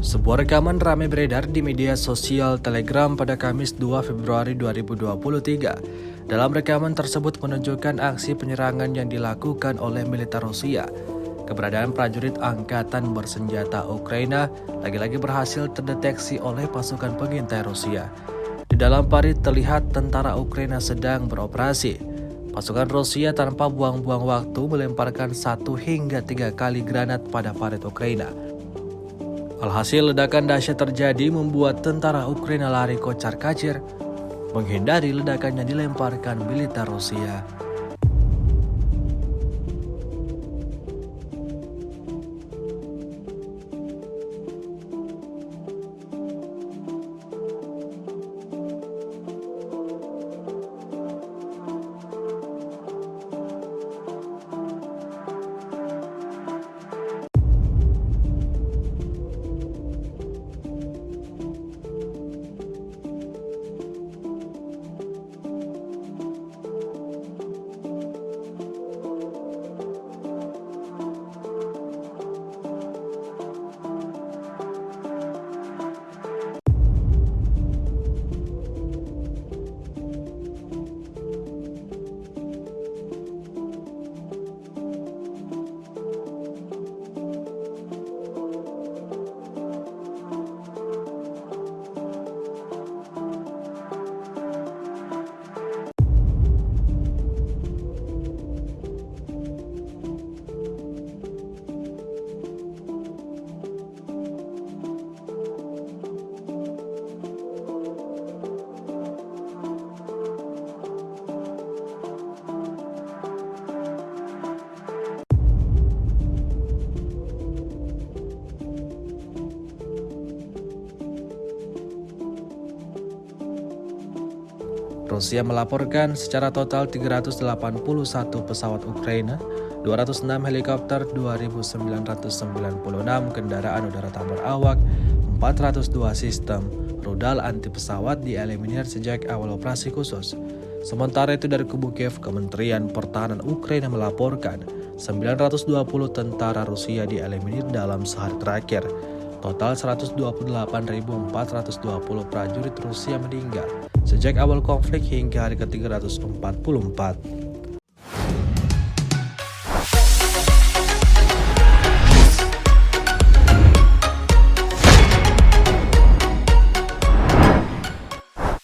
Sebuah rekaman ramai beredar di media sosial Telegram pada Kamis 2 Februari 2023. Dalam rekaman tersebut menunjukkan aksi penyerangan yang dilakukan oleh militer Rusia. Keberadaan prajurit angkatan bersenjata Ukraina lagi-lagi berhasil terdeteksi oleh pasukan pengintai Rusia. Di dalam parit terlihat tentara Ukraina sedang beroperasi. Pasukan Rusia tanpa buang-buang waktu melemparkan 1 hingga 3 kali granat pada parit Ukraina. Alhasil ledakan dahsyat terjadi membuat tentara Ukraina lari kocar-kacir menghindari ledakan yang dilemparkan militer Rusia. Rusia melaporkan secara total 381 pesawat Ukraina, 206 helikopter, 2.996 kendaraan udara tanpa awak, 402 sistem rudal anti pesawat dieliminir sejak awal operasi khusus. Sementara itu dari kubu Kiev, Kementerian Pertahanan Ukraina melaporkan 920 tentara Rusia dieliminir dalam sehari terakhir. Total 128.420 prajurit Rusia meninggal sejak awal konflik hingga hari ke-344.